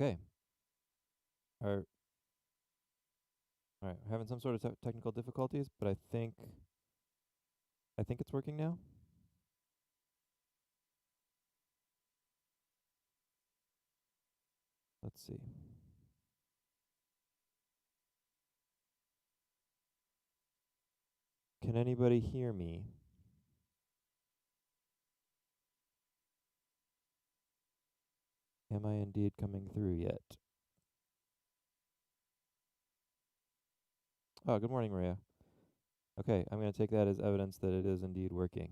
Okay. Are All right. We're having some sort of technical difficulties, but I think it's working now. Let's see. Can anybody hear me? Am I indeed coming through yet? Oh, good morning, Maria. Okay, I'm going to take that as evidence that it is indeed working.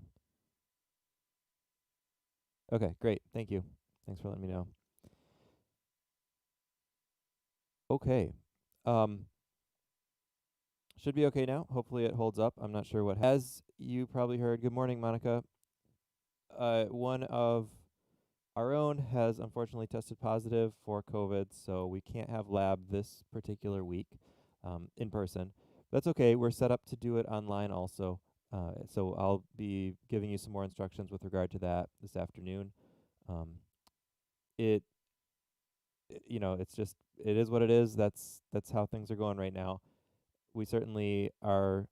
Okay, great. Thank you. Thanks for letting me know. Okay. Um, should be okay now. Hopefully it holds up. I'm not sure what. As you probably heard, good morning, Monica. One of our own has unfortunately tested positive for COVID, so we can't have lab this particular week in person. That's okay. We're set up to do it online also. So I'll be giving you some more instructions with regard to that this afternoon. Um, it, it's just it is what it is. That's how things are going right now. We certainly are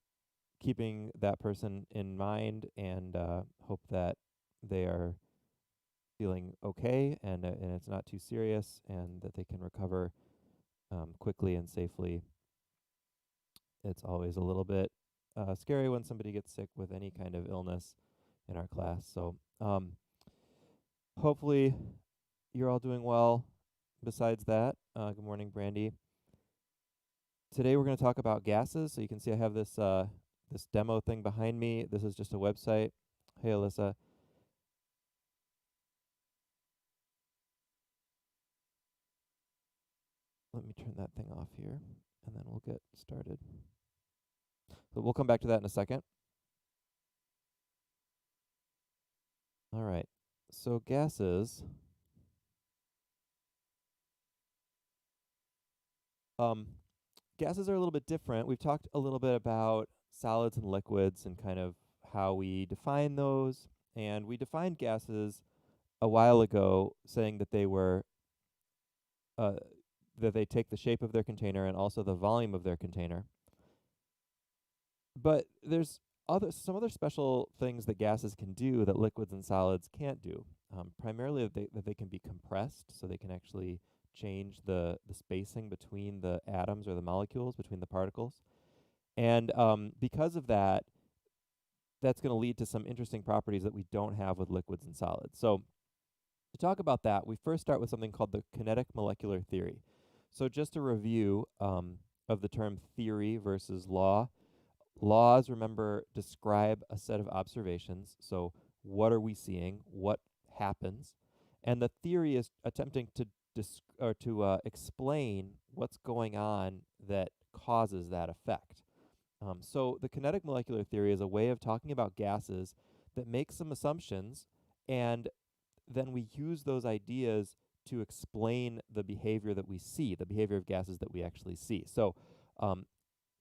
keeping that person in mind and hope that they are feeling okay and it's not too serious and that they can recover quickly and safely. It's always a little bit scary when somebody gets sick with any kind of illness in our class. So hopefully you're all doing well. Besides that, good morning, Brandy. Today we're going to talk about gases. So you can see I have this demo thing behind me. This is just a website. Hey, Alyssa. Let me turn that thing off here, and then we'll get started. So we'll come back to that in a second. All right. So gases. Um, Gases are a little bit different. We've talked a little bit about solids and liquids and kind of how we define those. And we defined gases a while ago, saying that they were uh, that they take the shape of their container and also the volume of their container. But there's some other special things that gases can do that liquids and solids can't do. Primarily that they can be compressed, so they can actually change the spacing between the atoms or the molecules, between the particles. And because of that, that's going to lead to some interesting properties that we don't have with liquids and solids. So to talk about that, we first start with something called the kinetic molecular theory. So just a review of the term theory versus law. Laws, remember, describe a set of observations. So what are we seeing? What happens? And the theory is attempting to explain what's going on that causes that effect. So the kinetic molecular theory is a way of talking about gases that makes some assumptions, and then we use those ideas to explain the behavior that we see, the behavior of gases that we actually see. So um,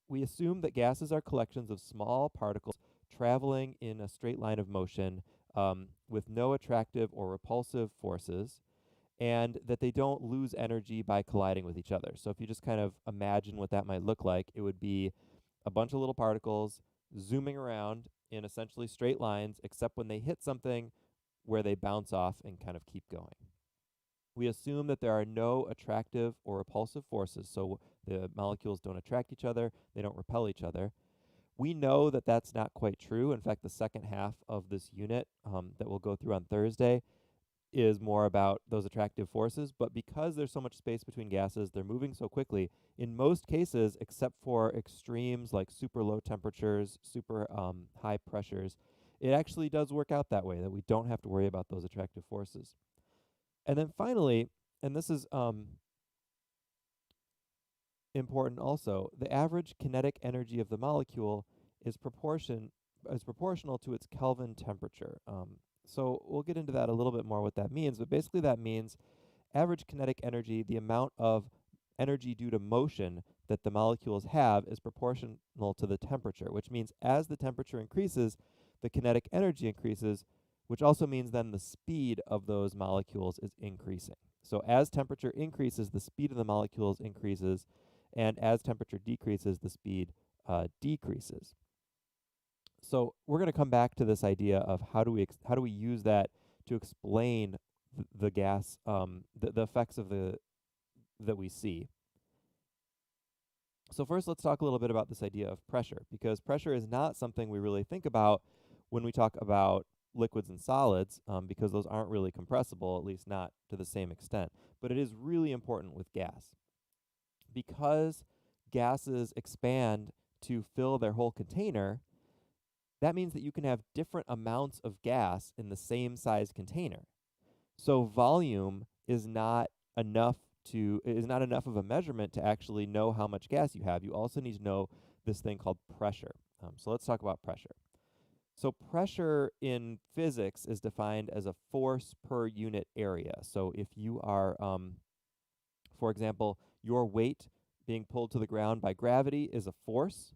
we assume that gases are collections of small particles traveling in a straight line of motion with no attractive or repulsive forces, and that they don't lose energy by colliding with each other. So if you just kind of imagine what that might look like, it would be a bunch of little particles zooming around in essentially straight lines, except when they hit something where they bounce off and kind of keep going. We assume that there are no attractive or repulsive forces, so the molecules don't attract each other, they don't repel each other. We know that that's not quite true. In fact, the second half of this unit that we'll go through on Thursday is more about those attractive forces, but because there's so much space between gases, they're moving so quickly, in most cases, except for extremes like super low temperatures, super high pressures, it actually does work out that way, that we don't have to worry about those attractive forces. And then finally, and this is important also, the average kinetic energy of the molecule is proportional to its Kelvin temperature. So we'll get into that a little bit more what that means, but basically that means average kinetic energy, the amount of energy due to motion that the molecules have, is proportional to the temperature, which means as the temperature increases, the kinetic energy increases, which also means then the speed of those molecules is increasing. So as temperature increases, the speed of the molecules increases, and as temperature decreases, the speed decreases. So we're going to come back to this idea of how do we use that to explain the gas, the effects of the that we see. So first, let's talk a little bit about this idea of pressure, because pressure is not something we really think about when we talk about liquids and solids, because those aren't really compressible, at least not to the same extent. But it is really important with gas. Because gases expand to fill their whole container, that means that you can have different amounts of gas in the same size container. So volume is not enough of a measurement to actually know how much gas you have. You also need to know this thing called pressure. So let's talk about pressure. So pressure in physics is defined as a force per unit area. So if you are, for example, your weight being pulled to the ground by gravity is a force.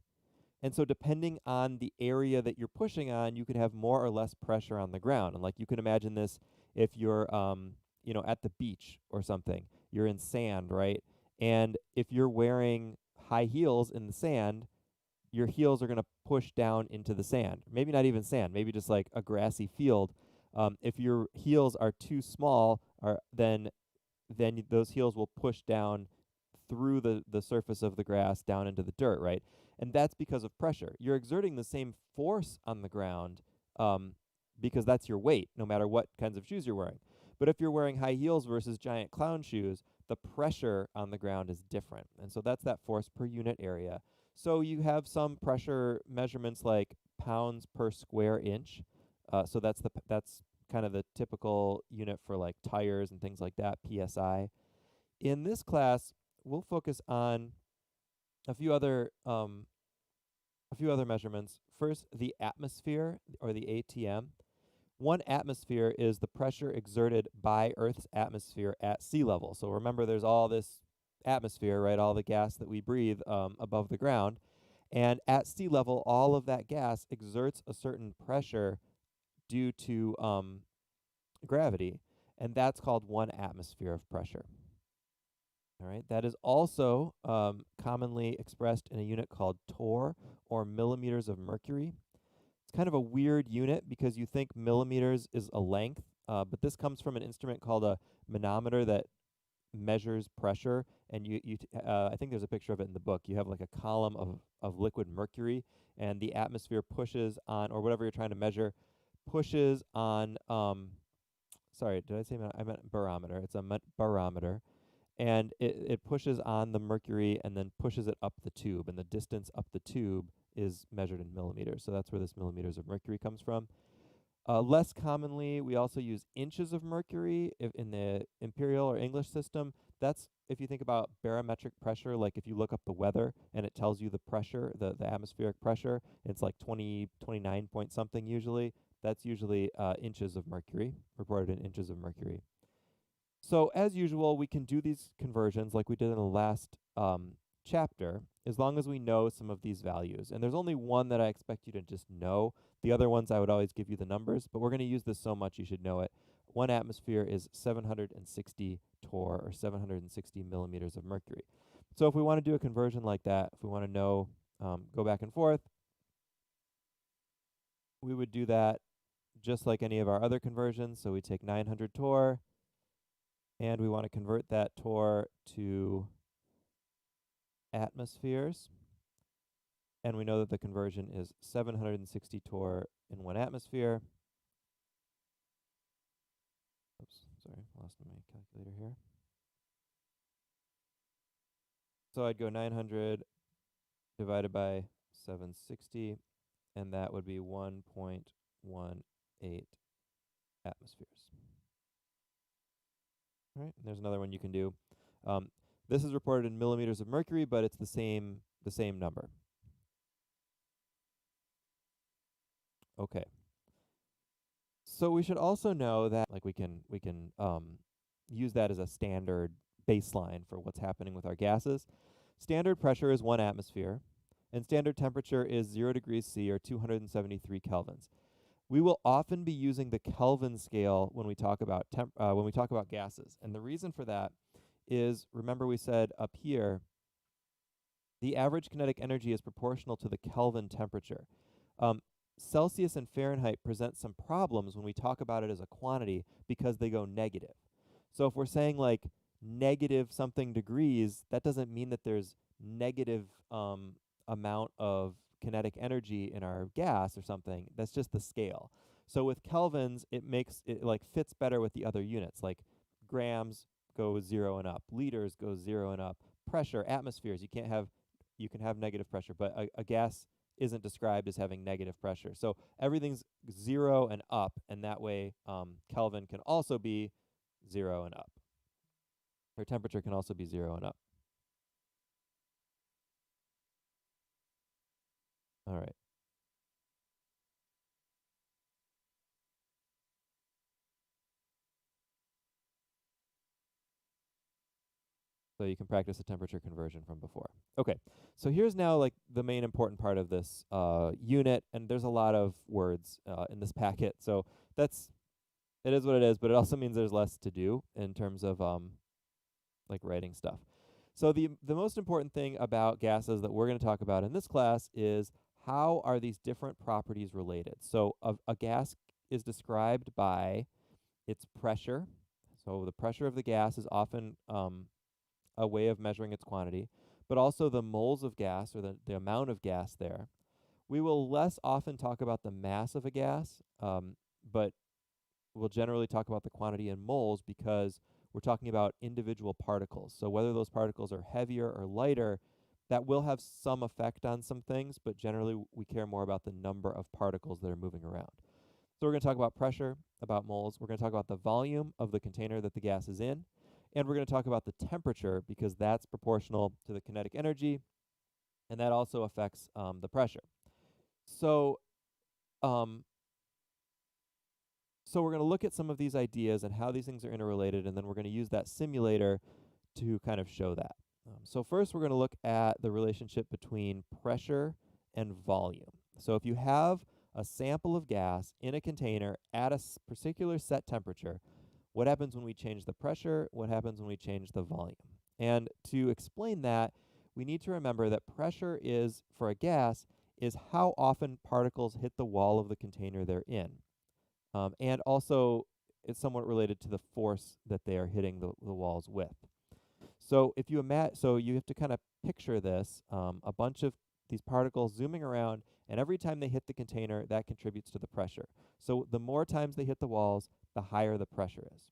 And so depending on the area that you're pushing on, you could have more or less pressure on the ground. And like you can imagine this if you're at the beach or something. You're in sand, right? And if you're wearing high heels in the sand, your heels are going to push down into the sand. Maybe not even sand, maybe just like a grassy field. If your heels are too small, then those heels will push down through the surface of the grass down into the dirt, right? And that's because of pressure. You're exerting the same force on the ground, because that's your weight, no matter what kinds of shoes you're wearing. But if you're wearing high heels versus giant clown shoes, the pressure on the ground is different. And so that's that force per unit area. So you have some pressure measurements like pounds per square inch. So that's kind of the typical unit for like tires and things like that, PSI. In this class, we'll focus on a few other measurements. First, the atmosphere, or the ATM. 1 atmosphere is the pressure exerted by Earth's atmosphere at sea level. So remember, there's all this atmosphere, right? All the gas that we breathe above the ground. And at sea level, all of that gas exerts a certain pressure due to gravity, and that's called 1 atmosphere of pressure. All right, that is also commonly expressed in a unit called torr, or millimeters of mercury. It's kind of a weird unit because you think millimeters is a length, but this comes from an instrument called a manometer that measures pressure. And I think there's a picture of it in the book. You have like a column of liquid mercury, and the atmosphere pushes on, or whatever you're trying to measure, pushes on. Sorry, did I say I meant barometer? It's a barometer, and it pushes on the mercury and then pushes it up the tube, and the distance up the tube is measured in millimeters. So that's where this millimeters of mercury comes from. Less commonly, we also use inches of mercury in the imperial or English system. That's if you think about barometric pressure, like if you look up the weather and it tells you the pressure, the atmospheric pressure, it's like 29 point something usually. That's usually inches of mercury, reported in inches of mercury. So as usual, we can do these conversions like we did in the last chapter, as long as we know some of these values. And there's only one that I expect you to just know. The other ones I would always give you the numbers, but we're going to use this so much you should know it. 1 atmosphere is 760 torr, or 760 millimeters of mercury. So if we want to do a conversion like that, if we want to know, go back and forth, we would do that just like any of our other conversions. So we take 900 torr, and we want to convert that torr to atmospheres. And we know that the conversion is 760 torr in 1 atmosphere. Oops, sorry, lost my calculator here. So I'd go 900 divided by 760, and that would be 1.18 atmospheres. All right, and there's another one you can do. This is reported in millimeters of mercury, but it's the same number. Okay. So we should also know that like we can use that as a standard baseline for what's happening with our gases. Standard pressure is 1 atmosphere, and standard temperature is 0 degrees C, or 273 kelvins. We will often be using the Kelvin scale when we talk about gases. And the reason for that is, remember we said up here, the average kinetic energy is proportional to the Kelvin temperature. Um, Celsius and Fahrenheit present some problems when we talk about it as a quantity because they go negative. So if we're saying like negative something degrees, that doesn't mean that there's negative amount of kinetic energy in our gas or something. That's just the scale. So with kelvins, it makes it like fits better with the other units. Like grams go 0 and up, liters go 0 and up, pressure, atmospheres. You can have negative pressure, but a gas isn't described as having negative pressure. So everything's 0 and up, and that way Kelvin can also be 0 and up. Or temperature can also be 0 and up. All right. So you can practice the temperature conversion from before. Okay, so here's now like the main important part of this unit, and there's a lot of words in this packet. So it is what it is, but it also means there's less to do in terms of like writing stuff. So the most important thing about gases that we're going to talk about in this class is how are these different properties related. So a gas is described by its pressure. So the pressure of the gas is often a way of measuring its quantity, but also the moles of gas or the amount of gas there. We will less often talk about the mass of a gas, but we'll generally talk about the quantity in moles because we're talking about individual particles. So whether those particles are heavier or lighter, that will have some effect on some things, but generally we care more about the number of particles that are moving around. So we're going to talk about pressure, about moles. We're going to talk about the volume of the container that the gas is in. And we're going to talk about the temperature because that's proportional to the kinetic energy, and that also affects the pressure. So, um, so we're going to look at some of these ideas and how these things are interrelated, and then we're going to use that simulator to kind of show that. So first, we're going to look at the relationship between pressure and volume. So if you have a sample of gas in a container at a particular set temperature, what happens when we change the pressure? What happens when we change the volume? And to explain that, we need to remember that pressure is, for a gas, is how often particles hit the wall of the container they're in. And also, it's somewhat related to the force that they are hitting the walls with. So if you so you have to kind of picture this, a bunch of these particles zooming around, and every time they hit the container, that contributes to the pressure. So the more times they hit the walls, the higher the pressure is.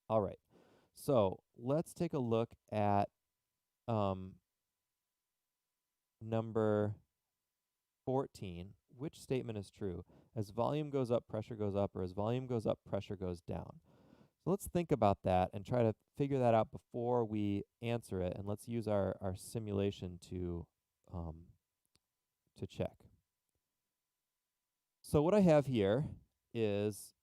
All right, so let's take a look at number 14. Which statement is true? As volume goes up, pressure goes up, or as volume goes up, pressure goes down? So let's think about that and try to figure that out before we answer it, and let's use our simulation um, to check. So what I have here is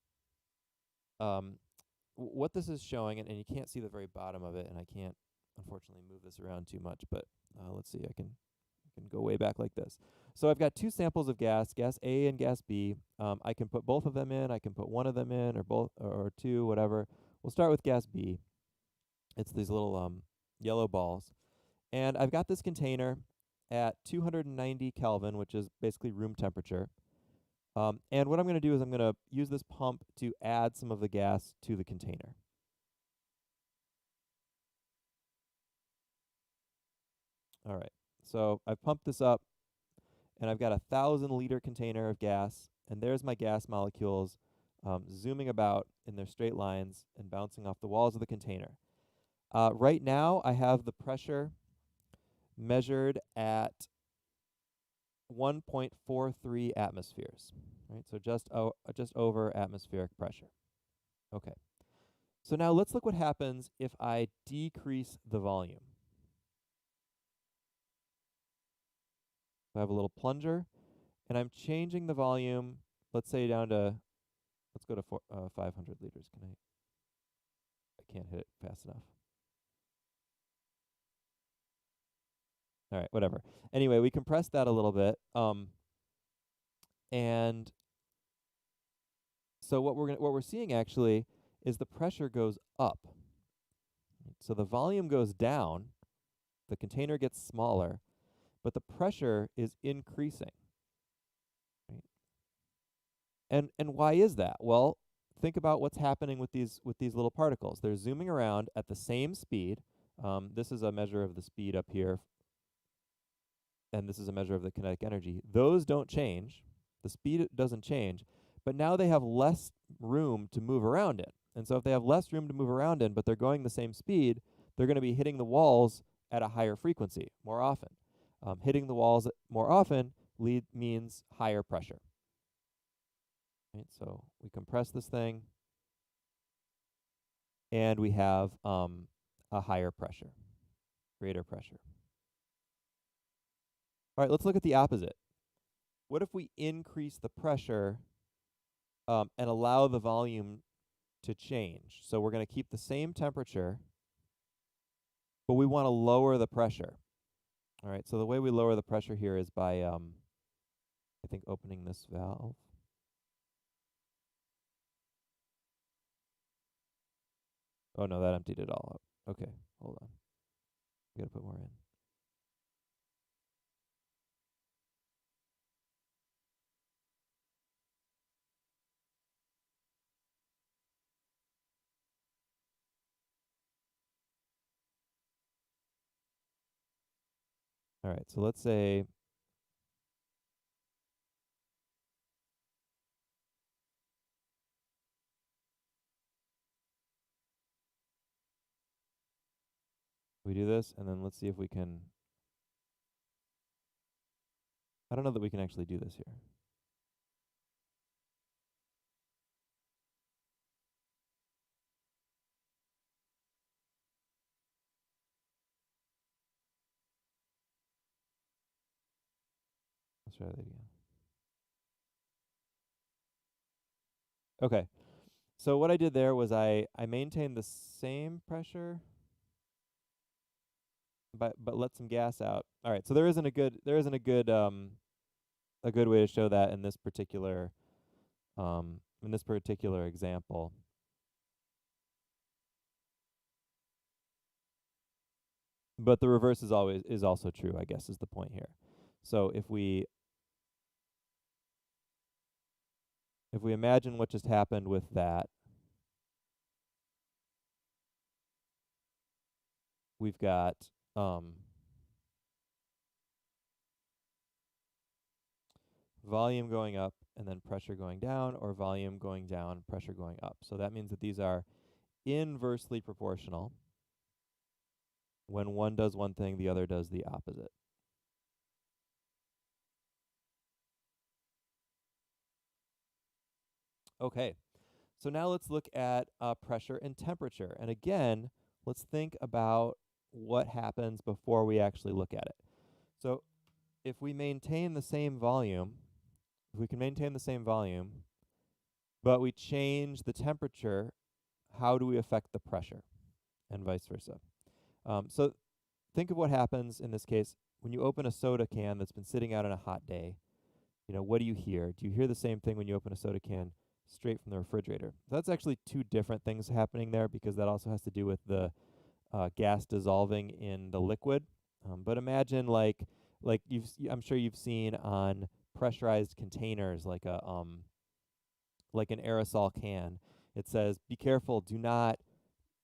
what this is showing, and you can't see the very bottom of it, and I can't unfortunately move this around too much, but let's see, I can go way back like this. So I've got two samples of gas A and gas B. I can put both of them in, I can put one of them in, or both, or two, whatever. We'll start with gas B. It's these little yellow balls. And I've got this container at 290 Kelvin, which is basically room temperature. And what I'm going to do is I'm going to use this pump to add some of the gas to the container. All right, so I've pumped this up, and I've got a 1,000-liter container of gas, and there's my gas molecules zooming about in their straight lines and bouncing off the walls of the container. Right now, I have the pressure measured at 1.43 atmospheres, right? So just over atmospheric pressure. Okay. So now let's look what happens if I decrease the volume. I have a little plunger, and I'm changing the volume, let's say down to, let's go to 500 liters. I can't hit it fast enough. All right, whatever. Anyway, we compressed that a little bit, and So what we're seeing actually is the pressure goes up. So the volume goes down, the container gets smaller, but the pressure is increasing. Right? And why is that? Well, think about what's happening with these little particles. They're zooming around at the same speed. This is a measure of the speed up here, and this is a measure of the kinetic energy. Those don't change. The speed doesn't change, but now they have less room to move around in. And so if they have less room to move around in, but they're going the same speed, they're going to be hitting the walls at a higher frequency more often. Hitting the walls more often means higher pressure. Right? So we compress this thing, and we have a higher pressure, greater pressure. All right, let's look at the opposite. What if we increase the pressure and allow the volume to change? So we're going to keep the same temperature, but we want to lower the pressure. All right, so the way we lower the pressure here is by, I think, opening this valve. Oh, no, that emptied it all out. Okay, hold on. We got to put more in. All right, so let's say we do this, and then let's see if we can. I don't know that we can actually do this here. Let's try that again. Okay, so what I did there was I maintained the same pressure, but let some gas out. All right, so there isn't a good a good way to show that in this particular example. But the reverse is also true, I guess, is the point here. So if we imagine what just happened with that, we've got volume going up and then pressure going down, or volume going down, pressure going up. So that means that these are inversely proportional. When one does one thing, the other does the opposite. Okay, so now let's look at pressure and temperature. And again, let's think about what happens before we actually look at it. So if we maintain the same volume, if we can maintain the same volume, but we change the temperature, how do we affect the pressure? And vice versa. So think of what happens in this case when you open a soda can that's been sitting out on a hot day. You know, what do you hear? Do you hear the same thing when you open a soda can straight from the refrigerator? So that's actually two different things happening there, because that also has to do with the gas dissolving in the liquid. But imagine like I'm sure you've seen on pressurized containers like an aerosol can. It says, "Be careful, do not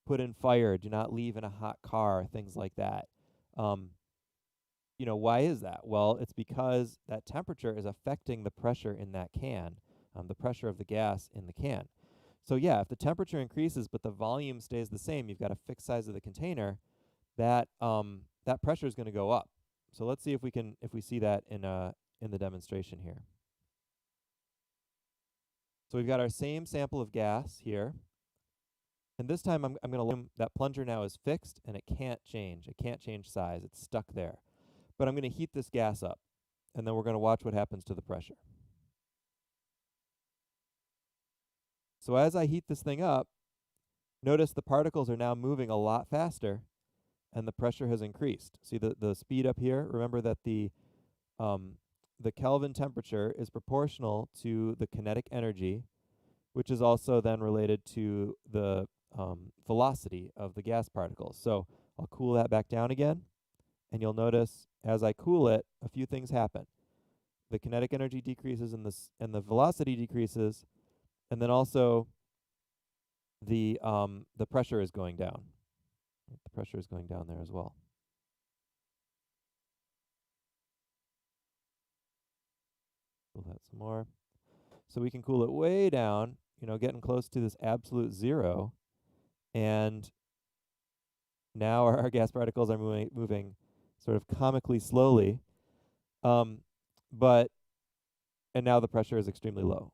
put in fire, do not leave in a hot car," things like that. Um, why is that? Well, it's because that temperature is affecting the pressure in that can, the pressure of the gas in the can. So yeah, if the temperature increases but the volume stays the same, you've got a fixed size of the container, that pressure is going to go up. So let's see if we see that in the demonstration here. So we've got our same sample of gas here. And this time I'm going to let that plunger now is fixed and it can't change. It can't change size. It's stuck there. But I'm going to heat this gas up, and then we're going to watch what happens to the pressure. So as I heat this thing up, notice the particles are now moving a lot faster, and the pressure has increased. See the speed up here? Remember that the Kelvin temperature is proportional to the kinetic energy, which is also then related to the velocity of the gas particles. So I'll cool that back down again, and you'll notice as I cool it, a few things happen. The kinetic energy decreases and the velocity decreases, and then also the pressure is going down. The pressure is going down there as well. Cool that some more. So we can cool it way down, getting close to this absolute zero, and now our gas particles are moving sort of comically slowly, but and now the pressure is extremely low,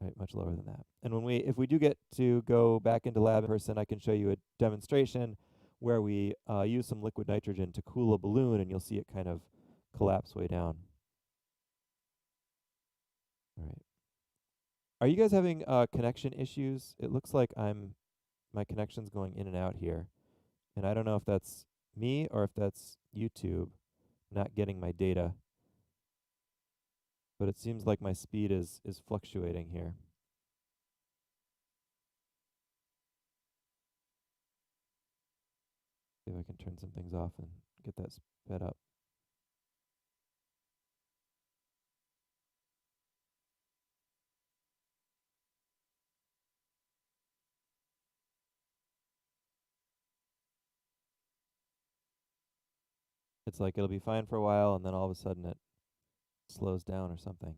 right? Much lower than that. And if we do get to go back into lab in person, I can show you a demonstration where we use some liquid nitrogen to cool a balloon, and you'll see it kind of collapse way down. All right. Are you guys having connection issues? It looks like my connection's going in and out here, and I don't know if that's me or if that's YouTube not getting my data, but it seems like my speed is fluctuating here. See if I can turn some things off and get that sped up. It's like it'll be fine for a while, and then all of a sudden it slows down or something.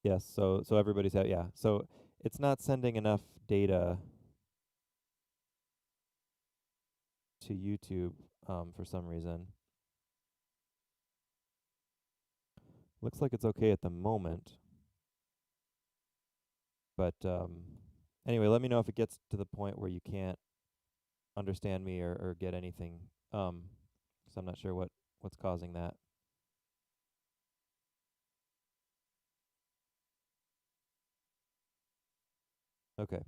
Yes, so everybody's yeah. So it's not sending enough data to YouTube for some reason. Looks like it's okay at the moment. But anyway, let me know if it gets to the point where you can't understand me or get anything, because I'm not sure what's causing that. Okay.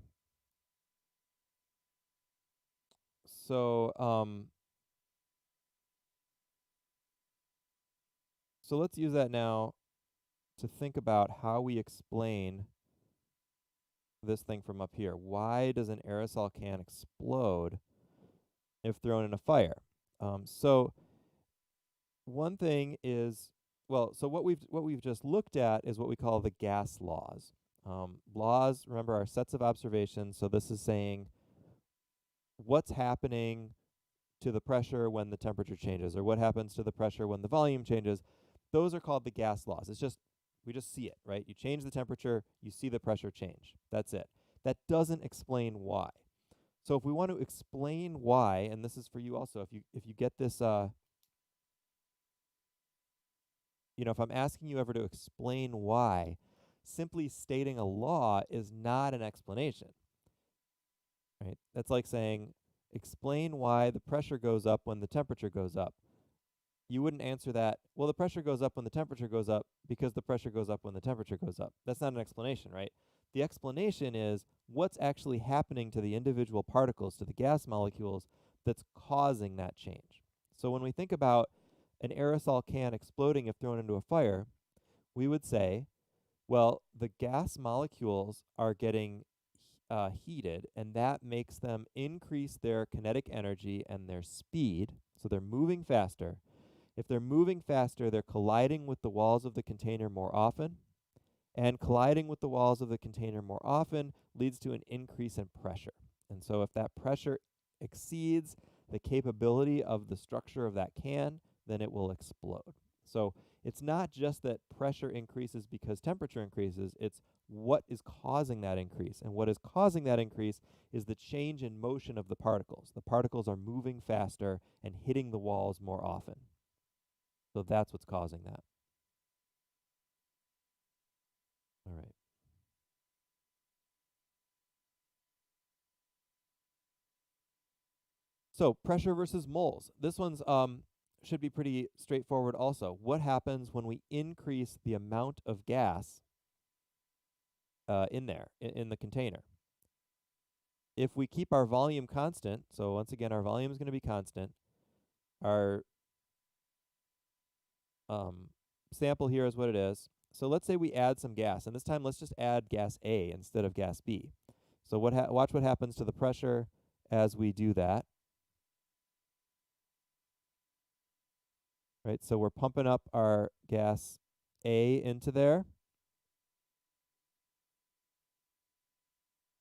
So so let's use that now to think about how we explain this thing from up here. Why does an aerosol can explode if thrown in a fire? So one thing is, well, so what we've just looked at is what we call the gas laws. Laws, remember, are sets of observations. So this is saying what's happening to the pressure when the temperature changes, or what happens to the pressure when the volume changes. Those are called the gas laws. It's just we just see it, right? You change the temperature, you see the pressure change. That's it. That doesn't explain why. So if we want to explain why, and this is for you also, if you get this if I'm asking you ever to explain why, simply stating a law is not an explanation, right? That's like saying, explain why the pressure goes up when the temperature goes up. You wouldn't answer that, well, the pressure goes up when the temperature goes up because the pressure goes up when the temperature goes up. That's not an explanation, right? The explanation is what's actually happening to the individual particles, to the gas molecules, that's causing that change. So when we think about an aerosol can exploding if thrown into a fire, we would say, well, the gas molecules are getting heated, and that makes them increase their kinetic energy and their speed. So they're moving faster. If they're moving faster, they're colliding with the walls of the container more often. And colliding with the walls of the container more often leads to an increase in pressure. And so if that pressure exceeds the capability of the structure of that can, then it will explode. So it's not just that pressure increases because temperature increases, it's what is causing that increase. And what is causing that increase is the change in motion of the particles. The particles are moving faster and hitting the walls more often. So that's what's causing that. All right. So pressure versus moles. This one's should be pretty straightforward also. What happens when we increase the amount of gas in there, in the container? if we keep our volume constant, so once again, our volume is going to be constant, our sample here is what it is. So let's say we add some gas, and this time let's just add gas A instead of gas B. So watch what happens to the pressure as we do that. Right, so we're pumping up our gas A into there.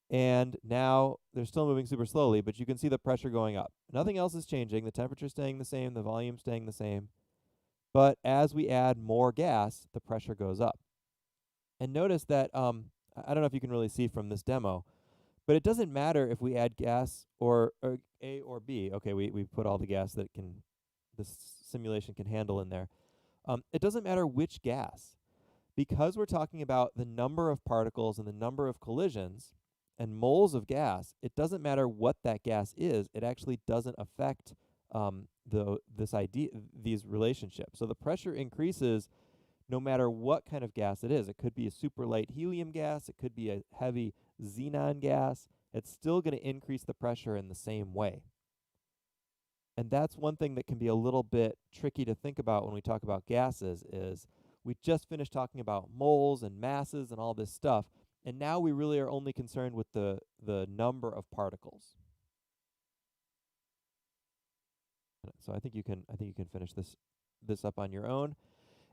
And now they're still moving super slowly, but you can see the pressure going up. Nothing else is changing. The temperature staying the same, the volume staying the same. But as we add more gas, the pressure goes up. And notice that I don't know if you can really see from this demo, but it doesn't matter if we add gas or A or B. Okay, we put all the gas that this simulation can handle in there. It doesn't matter which gas. Because we're talking about the number of particles and the number of collisions and moles of gas, it doesn't matter what that gas is. It actually doesn't affect these relationships. So the pressure increases no matter what kind of gas it is. It could be a super light helium gas. It could be a heavy xenon gas. It's still going to increase the pressure in the same way. And that's one thing that can be a little bit tricky to think about when we talk about gases is we just finished talking about moles and masses and all this stuff, and now we really are only concerned with the number of particles. So I think you can finish this up on your own.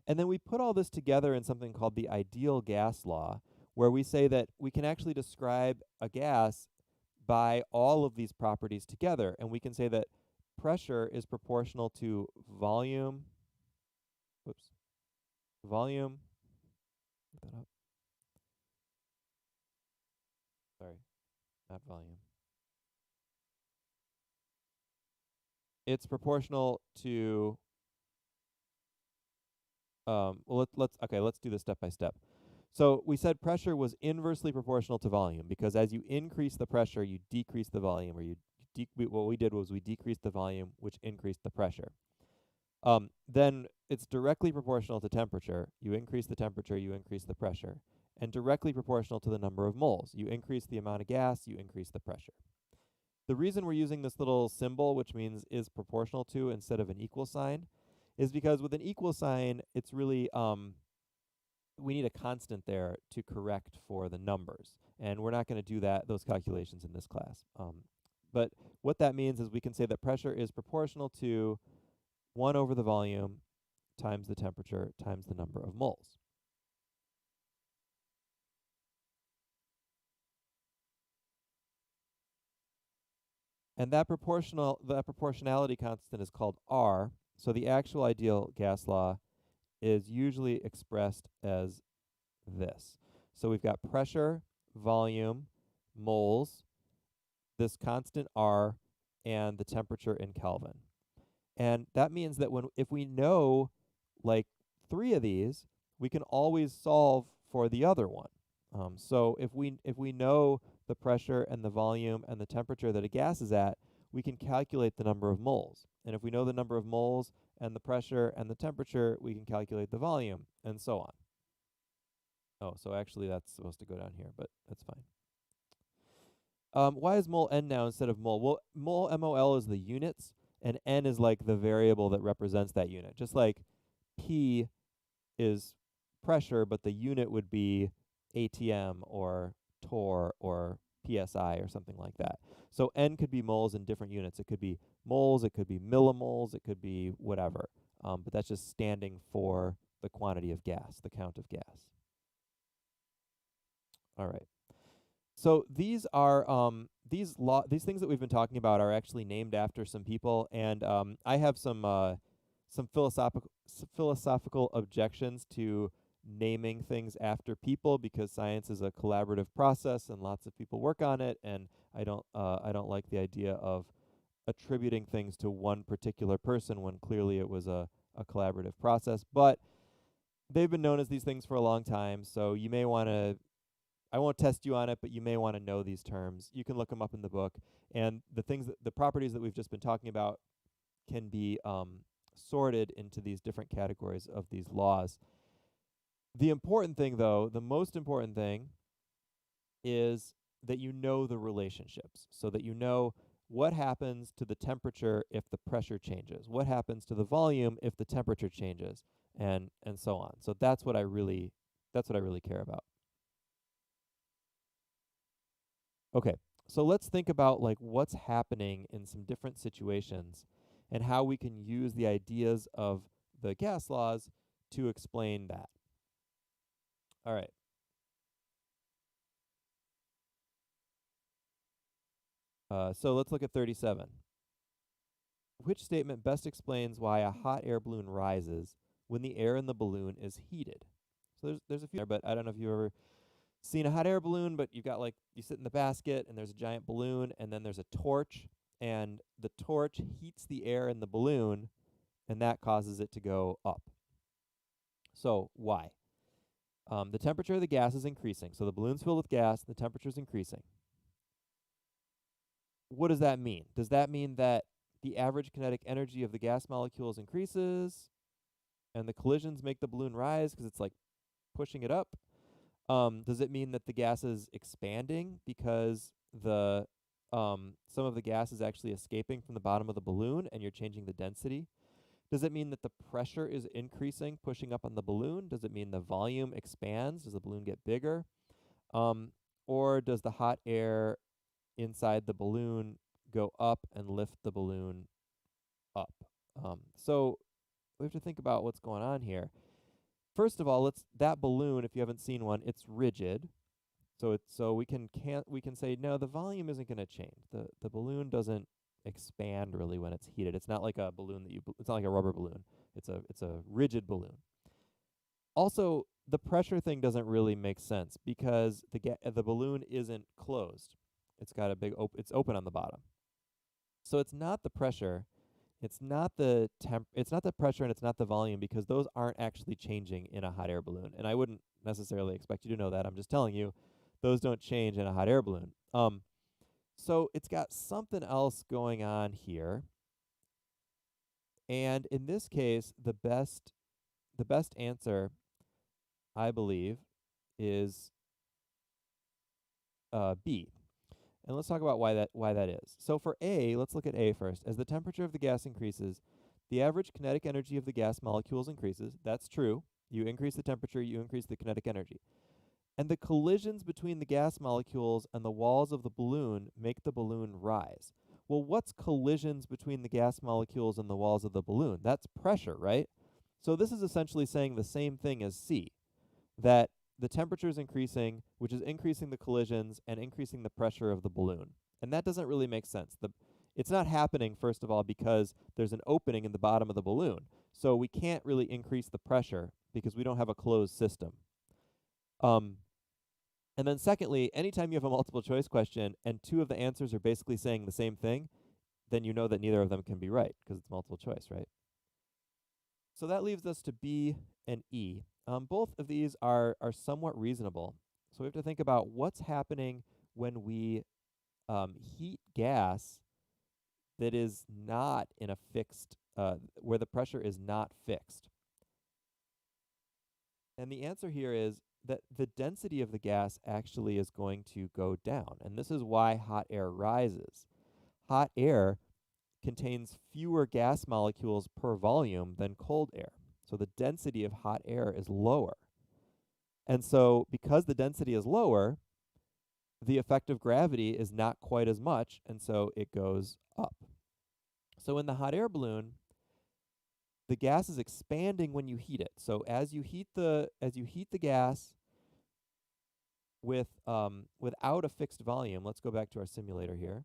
And then we put all this together in something called the ideal gas law, where we say that we can actually describe a gas by all of these properties together, and we can say that pressure is proportional to volume. Whoops. Volume. Look that up. Sorry, not volume. It's proportional to. Well, let's do this step by step. So we said pressure was inversely proportional to volume because as you increase the pressure, you decrease the volume, or what we did was we decreased the volume, which increased the pressure. Then it's directly proportional to temperature. You increase the temperature, you increase the pressure. And directly proportional to the number of moles. You increase the amount of gas, you increase the pressure. The reason we're using this little symbol, which means is proportional to instead of an equal sign, is because with an equal sign, it's really, we need a constant there to correct for the numbers. And we're not going to do those calculations in this class. But what that means is we can say that pressure is proportional to 1 over the volume times the temperature times the number of moles. And that proportionality constant is called R. So the actual ideal gas law is usually expressed as this. So we've got pressure, volume, moles, this constant R, and the temperature in Kelvin. And that means that if we know like 3 of these, we can always solve for the other one. So if we know the pressure and the volume and the temperature that a gas is at, we can calculate the number of moles. And if we know the number of moles and the pressure and the temperature, we can calculate the volume, and so on. Oh, so actually that's supposed to go down here, but that's fine. Why is mole n now instead of mole? Well, mole, MOL, is the units, and n is like the variable that represents that unit. Just like P is pressure, but the unit would be ATM or torr or PSI or something like that. So n could be moles in different units. It could be moles, it could be millimoles, it could be whatever. But that's just standing for the quantity of gas, the count of gas. All right. So these are these things that we've been talking about are actually named after some people, and I have some philosophical objections to naming things after people because science is a collaborative process and lots of people work on it, and I don't like the idea of attributing things to one particular person when clearly it was a collaborative process. But they've been known as these things for a long time, so you may want to. I won't test you on it, but you may want to know these terms. You can look them up in the book, and the properties that we've just been talking about can be sorted into these different categories of these laws. The important thing, though, the most important thing is that you know the relationships, so that you know what happens to the temperature if the pressure changes, what happens to the volume if the temperature changes, and so on. So that's what I really care about. Okay, so let's think about like what's happening in some different situations and how we can use the ideas of the gas laws to explain that. All right. So let's look at 37. Which statement best explains why a hot air balloon rises when the air in the balloon is heated? So there's a few there, but I don't know if you've ever seen a hot air balloon, but you've got like you sit in the basket and there's a giant balloon and then there's a torch and the torch heats the air in the balloon and that causes it to go up. So why? The temperature of the gas is increasing. So the balloon's filled with gas, the temperature is increasing. What does that mean? Does that mean that the average kinetic energy of the gas molecules increases and the collisions make the balloon rise because it's like pushing it up? Does it mean that the gas is expanding because the some of the gas is actually escaping from the bottom of the balloon and you're changing the density? Does it mean that the pressure is increasing, pushing up on the balloon? Does it mean the volume expands? Does the balloon get bigger? Um, or does the hot air inside the balloon go up and lift the balloon up? So we have to think about what's going on here. First of all, that balloon, if you haven't seen one, it's rigid. So we can say no, the volume isn't going to change. The balloon doesn't expand really when it's heated. It's not like a balloon it's not like a rubber balloon. It's a rigid balloon. Also, the pressure thing doesn't really make sense because the balloon isn't closed. It's got a it's open on the bottom. So it's not the pressure, it's not it's not the pressure and it's not the volume because those aren't actually changing in a hot air balloon. And I wouldn't necessarily expect you to know that. I'm just telling you those don't change in a hot air balloon. So it's got something else going on here. And in this case, the best answer, I believe, is B. And let's talk about why that is. So for A, let's look at A first. As the temperature of the gas increases, the average kinetic energy of the gas molecules increases. That's true. You increase the temperature, you increase the kinetic energy. And the collisions between the gas molecules and the walls of the balloon make the balloon rise. Well, what's collisions between the gas molecules and the walls of the balloon? That's pressure, right? So this is essentially saying the same thing as C, that the temperature is increasing, which is increasing the collisions and increasing the pressure of the balloon. And that doesn't really make sense. It's not happening, first of all, because there's an opening in the bottom of the balloon. So we can't really increase the pressure because we don't have a closed system. And then secondly, anytime you have a multiple choice question and two of the answers are basically saying the same thing, then you know that neither of them can be right because it's multiple choice, right? So that leaves us to B and E. Both of these are somewhat reasonable. So we have to think about what's happening when we heat gas that is not in a fixed, where the pressure is not fixed. And the answer here is that the density of the gas actually is going to go down. And this is why hot air rises. Hot air contains fewer gas molecules per volume than cold air. So the density of hot air is lower. And so because the density is lower, the effect of gravity is not quite as much, and so it goes up. So in the hot air balloon, the gas is expanding when you heat it. So as you heat the gas without a fixed volume, let's go back to our simulator here.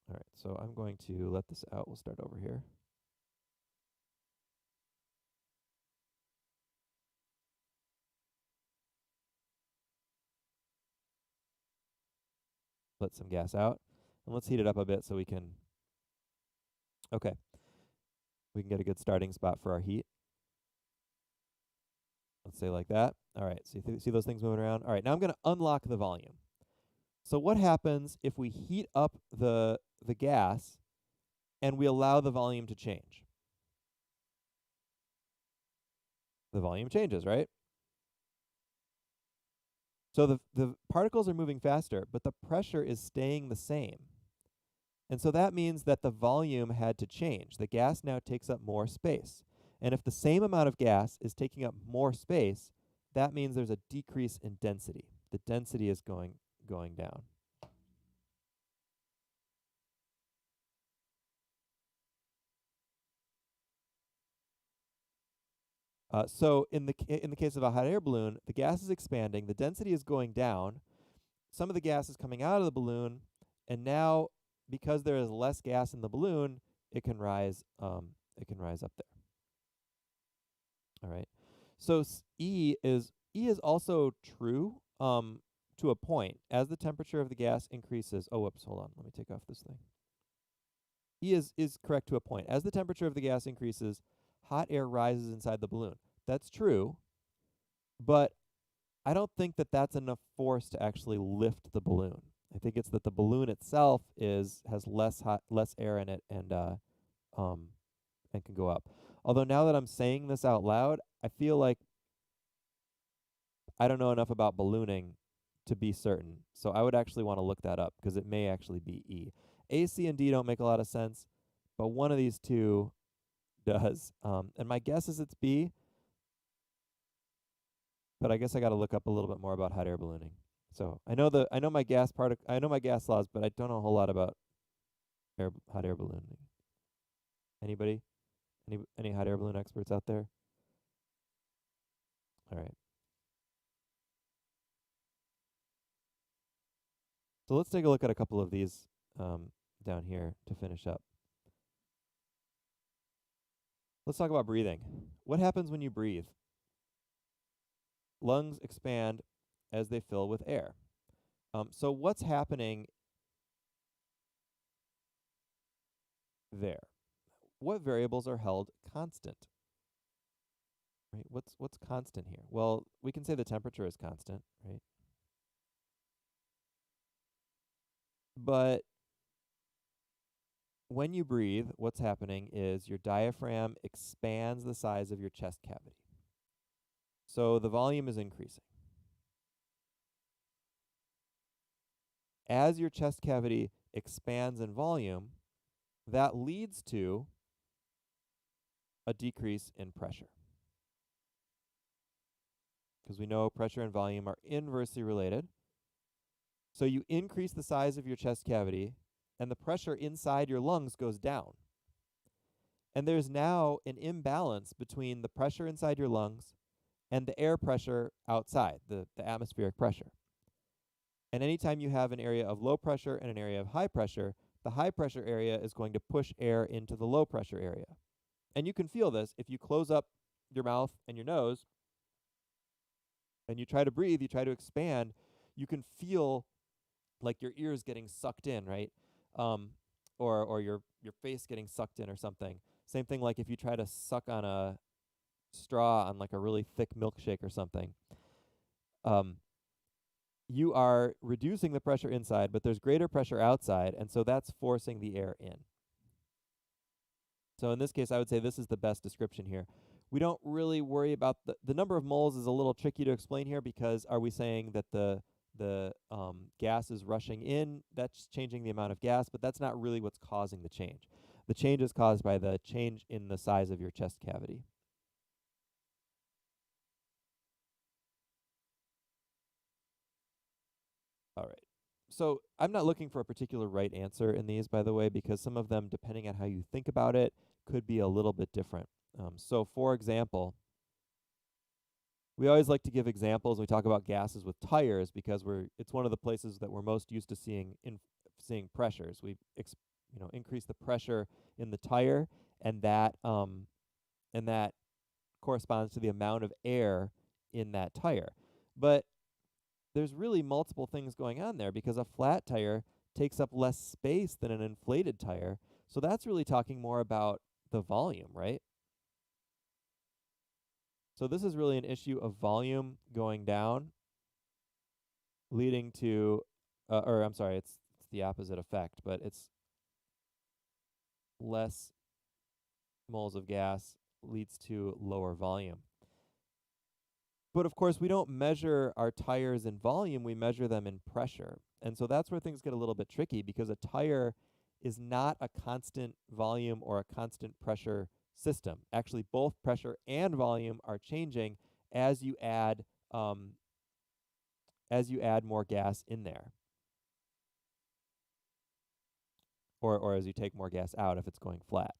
All right, so I'm going to let this out. We'll start over here. Let some gas out. And let's heat it up a bit so we can, okay, we can get a good starting spot for our heat. Let's say like that. All right, so you see those things moving around? All right, now I'm going to unlock the volume. So what happens if we heat up the gas and we allow the volume to change? the volume changes, right? So the particles are moving faster, but the pressure is staying the same. And so that means that the volume had to change. The gas now takes up more space. And if the same amount of gas is taking up more space, that means there's a decrease in density. The density is going down. So in the case of a hot air balloon, the gas is expanding, the density is going down, some of the gas is coming out of the balloon, and now because there is less gas in the balloon, it can rise. It can rise up there. All right. So E is also true to a point. As the temperature of the gas increases, oh whoops, hold on, let me take off this thing. E is correct to a point. As the temperature of the gas increases, hot air rises inside the balloon. That's true, but I don't think that that's enough force to actually lift the balloon. I think it's that the balloon itself has less air in it um and can go up. Although now that I'm saying this out loud, I feel like I don't know enough about ballooning to be certain. So I would actually want to look that up because it may actually be E. A, C, and D don't make a lot of sense, but one of these two does. And my guess is it's B, but I guess I got to look up a little bit more about hot air ballooning. So I know my gas laws, but I don't know a whole lot about hot air ballooning. Anybody? Any hot air balloon experts out there? All right. So let's take a look at a couple of these down here to finish up. Let's talk about breathing. What happens when you breathe? Lungs expand as they fill with air. So what's happening there? What variables are held constant? Right? What's constant here? Well, we can say the temperature is constant, right? But when you breathe, what's happening is your diaphragm expands the size of your chest cavity. So the volume is increasing. As your chest cavity expands in volume, that leads to a decrease in pressure. Because we know pressure and volume are inversely related. So you increase the size of your chest cavity, and the pressure inside your lungs goes down. And there's now an imbalance between the pressure inside your lungs and the air pressure outside, the atmospheric pressure. And anytime you have an area of low pressure and an area of high pressure, the high pressure area is going to push air into the low pressure area. And you can feel this if you close up your mouth and your nose and you try to breathe, you try to expand, you can feel like your ears getting sucked in, right? Or your face getting sucked in or something. Same thing like if you try to suck on a straw on like a really thick milkshake or something. You are reducing the pressure inside, but there's greater pressure outside, and so that's forcing the air in. So in this case, I would say this is the best description here. We don't really worry about the number of moles is a little tricky to explain here because are we saying that the gas is rushing in? That's changing the amount of gas, but that's not really what's causing the change. The change is caused by the change in the size of your chest cavity. All right. So I'm not looking for a particular right answer in these, by the way, because some of them, depending on how you think about it, could be a little bit different. So for example, we always like to give examples. We talk about gases with tires because it's one of the places that we're most used to seeing pressures. We increase the pressure in the tire, and that corresponds to the amount of air in that tire. But there's really multiple things going on there because a flat tire takes up less space than an inflated tire. So that's really talking more about the volume, right? So this is really an issue of volume going down, leading to, or I'm sorry, it's the opposite effect, but it's less moles of gas leads to lower volume. But of course, we don't measure our tires in volume, we measure them in pressure. And so that's where things get a little bit tricky because a tire is not a constant volume or a constant pressure system. Actually, both pressure and volume are changing as you add um, more gas in there, or as you take more gas out if it's going flat.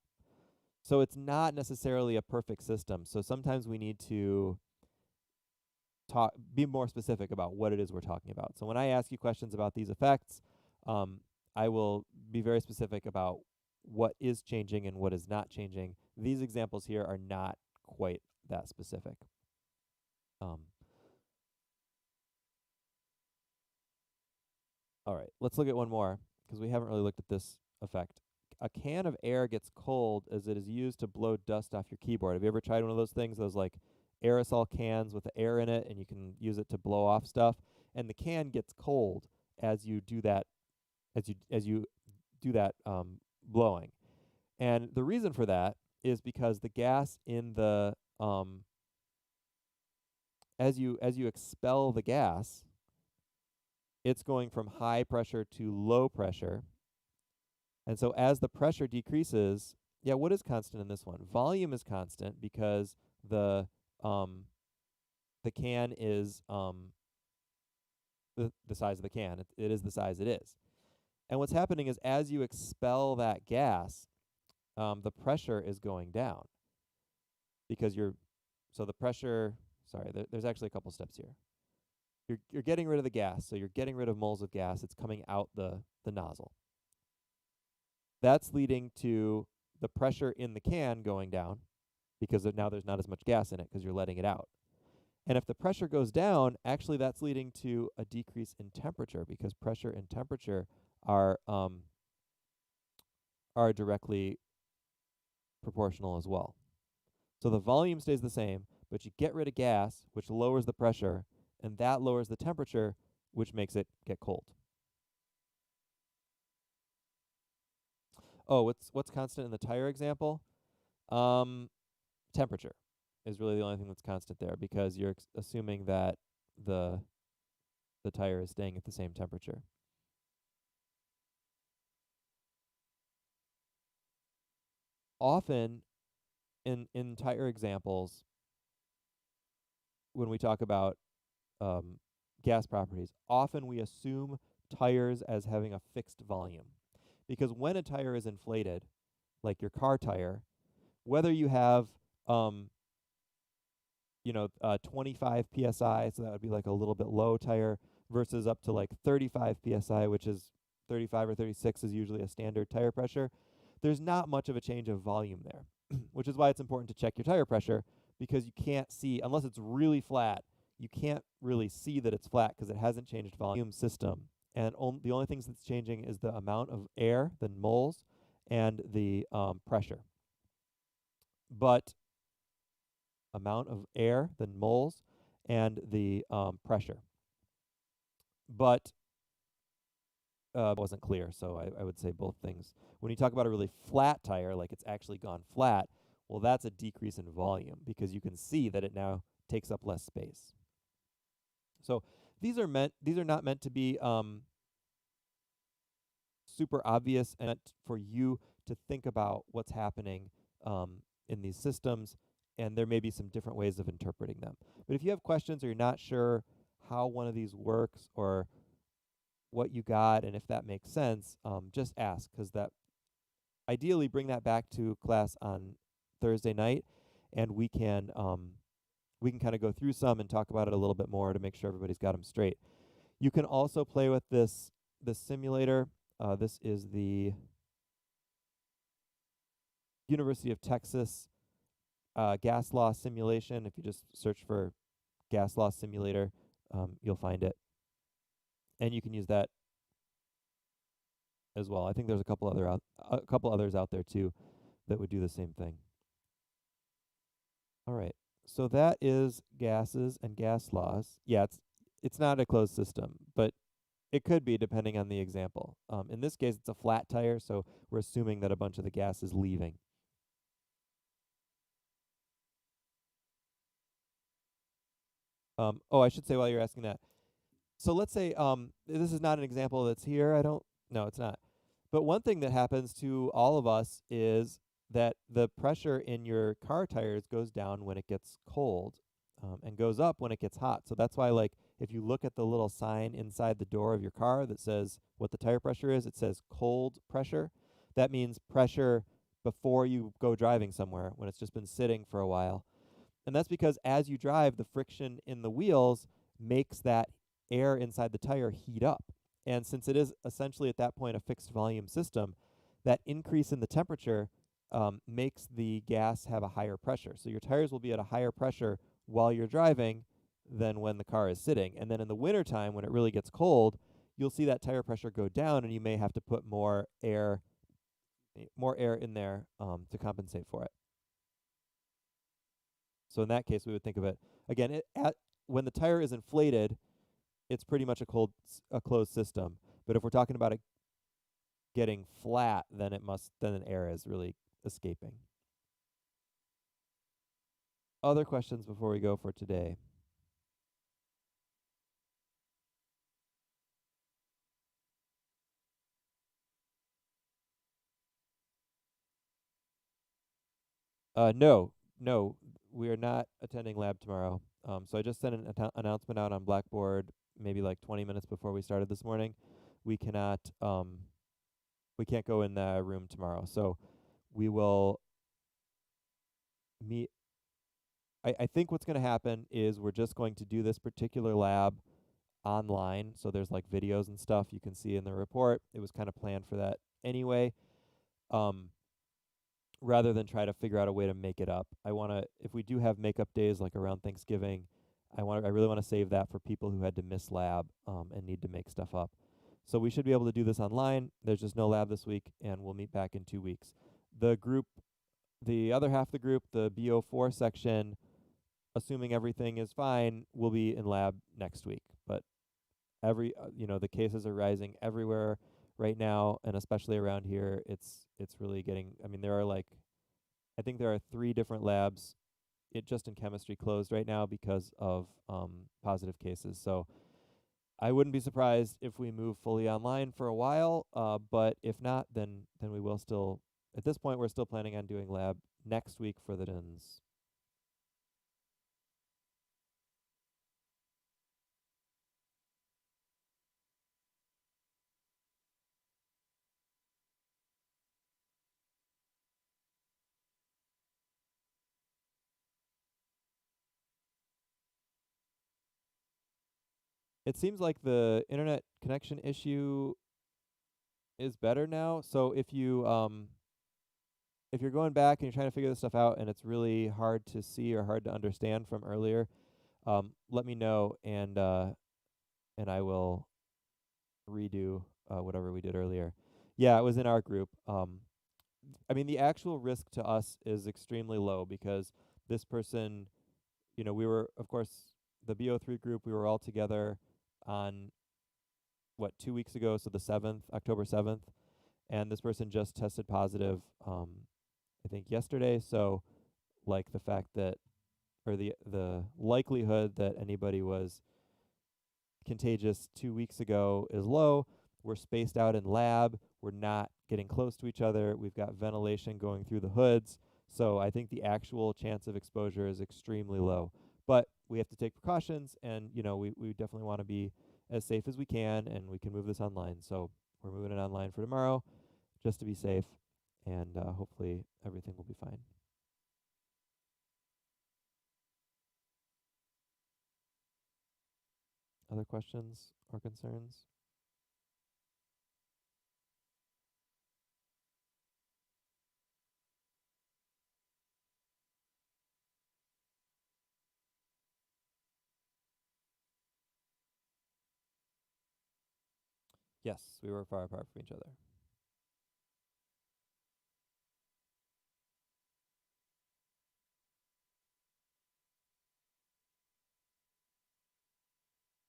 So it's not necessarily a perfect system. So sometimes we need to be more specific about what it is we're talking about. So when I ask you questions about these effects, um, I will be very specific about what is changing and what is not changing. These examples here are not quite that specific. Um, all right, let's look at one more because we haven't really looked at this effect. A can of air gets cold as it is used to blow dust off your keyboard. Have you ever tried one of those things, those like aerosol cans with the air in it, and you can use it to blow off stuff? And the can gets cold as you do that, blowing. And the reason for that is because the gas in the as you expel the gas, it's going from high pressure to low pressure. And so as the pressure decreases, yeah, what is constant in this one? Volume is constant because the um the can is the size of the can. It is the size it is. And what's happening is as you expel that gas, the pressure is going down because the pressure, sorry, there's actually a couple steps here. You're getting rid of the gas, so you're getting rid of moles of gas. It's coming out the nozzle. That's leading to the pressure in the can going down because now there's not as much gas in it because you're letting it out. And if the pressure goes down, actually that's leading to a decrease in temperature because pressure and temperature are directly proportional as well. So the volume stays the same, but you get rid of gas, which lowers the pressure, and that lowers the temperature, which makes it get cold. Oh, what's constant in the tire example? Temperature is really the only thing that's constant there because you're assuming that the tire is staying at the same temperature. Often in tire examples, when we talk about gas properties, often we assume tires as having a fixed volume. Because when a tire is inflated, like your car tire, whether you have 25 psi, so that would be like a little bit low tire, versus up to like 35 psi, which is 35 or 36 is usually a standard tire pressure. There's not much of a change of volume there, which is why it's important to check your tire pressure because you can't see, unless it's really flat, you can't really see that it's flat because it hasn't changed volume system. And the only things that's changing is the amount of air, the moles, and the pressure. But amount of air, the moles, and the pressure. But wasn't clear, so I would say both things. When you talk about a really flat tire, like it's actually gone flat, well, that's a decrease in volume because you can see that it now takes up less space. So these are not meant to be super obvious and meant for you to think about what's happening in these systems, and there may be some different ways of interpreting them. But if you have questions or you're not sure how one of these works or what you got and if that makes sense, just ask because that ideally bring that back to class on Thursday night, and we can kind of go through some and talk about it a little bit more to make sure everybody's got them straight. You can also play with this simulator. This is the University of Texas gas loss simulation. If you just search for gas loss simulator, you'll find it, and you can use that as well. I think there's a couple others out there too that would do the same thing. All right. So that is gases and gas laws. Yeah, it's not a closed system, but it could be depending on the example. In this case, it's a flat tire, so we're assuming that a bunch of the gas is leaving. Oh, I should say while you're asking that. So let's say this is not an example that's here. I don't. No, it's not. But one thing that happens to all of us is that the pressure in your car tires goes down when it gets cold, and goes up when it gets hot. So that's why, like, if you look at the little sign inside the door of your car that says what the tire pressure is, it says cold pressure. That means pressure before you go driving somewhere when it's just been sitting for a while. And that's because as you drive, the friction in the wheels makes that air inside the tire heat up. And since it is essentially at that point a fixed volume system, that increase in the temperature makes the gas have a higher pressure. So your tires will be at a higher pressure while you're driving than when the car is sitting. And then in the wintertime, when it really gets cold, you'll see that tire pressure go down, and you may have to put more air in there to compensate for it. So in that case, we would think of it again. When the tire is inflated, it's pretty much a closed system. But if we're talking about it getting flat, then an air is really escaping. Other questions before we go for today? No, no, we are not attending lab tomorrow. So I just sent an announcement out on Blackboard maybe like 20 minutes before we started this morning. We cannot we can't go in the room tomorrow. So we will meet. I think what's going to happen is we're just going to do this particular lab online. So there's like videos and stuff you can see in the report. It was kind of planned for that anyway. Um, rather than try to figure out a way to make it up. I want to, if we do have makeup days like around Thanksgiving, I really want to save that for people who had to miss lab and need to make stuff up. So we should be able to do this online. There's just no lab this week, and we'll meet back in 2 weeks. The group, the other half of the group, the BO4 section, assuming everything is fine, will be in lab next week. But the cases are rising everywhere right now, and especially around here. It's really getting. I mean, there are like, I think there are 3 different labs just in chemistry closed right now because of positive cases. So I wouldn't be surprised if we move fully online for a while. But if not, then we will still. At this point, we're still planning on doing lab next week for the DINs. It seems like the internet connection issue is better now. So if you're going back and you're trying to figure this stuff out and it's really hard to see or hard to understand from earlier, let me know, and I will redo whatever we did earlier. Yeah, it was in our group. I mean, the actual risk to us is extremely low because this person, we were, of course, the BO3 group, we were all together on what, 2 weeks ago, so the 7th, October 7th, and this person just tested positive, I think yesterday. So, like the fact that, or the likelihood that anybody was contagious 2 weeks ago is low. We're spaced out in lab. We're not getting close to each other. We've got ventilation going through the hoods. So I think the actual chance of exposure is extremely low. But we have to take precautions, and we definitely want to be as safe as we can, and we can move this online. So we're moving it online for tomorrow just to be safe, and hopefully everything will be fine. Other questions or concerns? Yes, we were far apart from each other.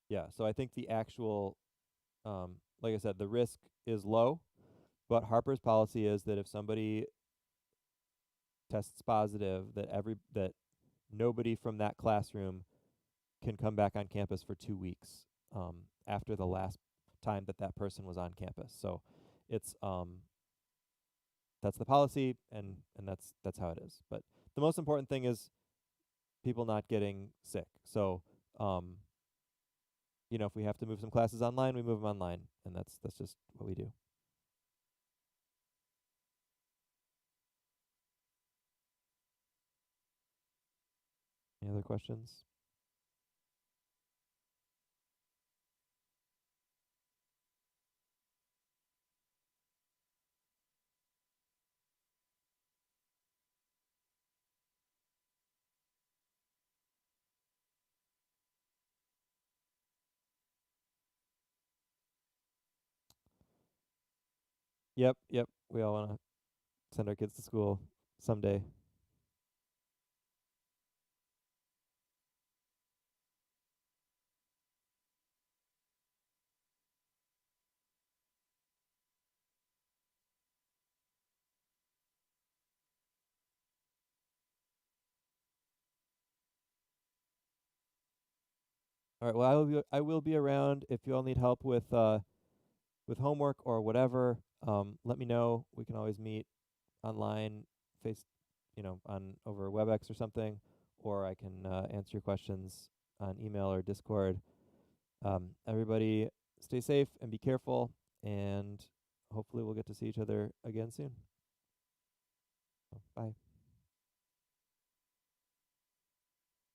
Yeah, so I think the actual, like I said, the risk is low, but Harper's policy is that if somebody tests positive, that nobody from that classroom can come back on campus for 2 weeks after the last time that that person was on campus. So it's that's the policy, and that's how it is. But the most important thing is people not getting sick. So you know, if we have to move some classes online, we move them online, and that's just what we do. Any other questions? Yep, yep. We all want to send our kids to school someday. All right. Well, I will be around if you all need help with homework or whatever. Let me know. We can always meet online, face, on over WebEx or something, or I can answer your questions on email or Discord. Everybody, stay safe and be careful, and hopefully we'll get to see each other again soon. So, bye.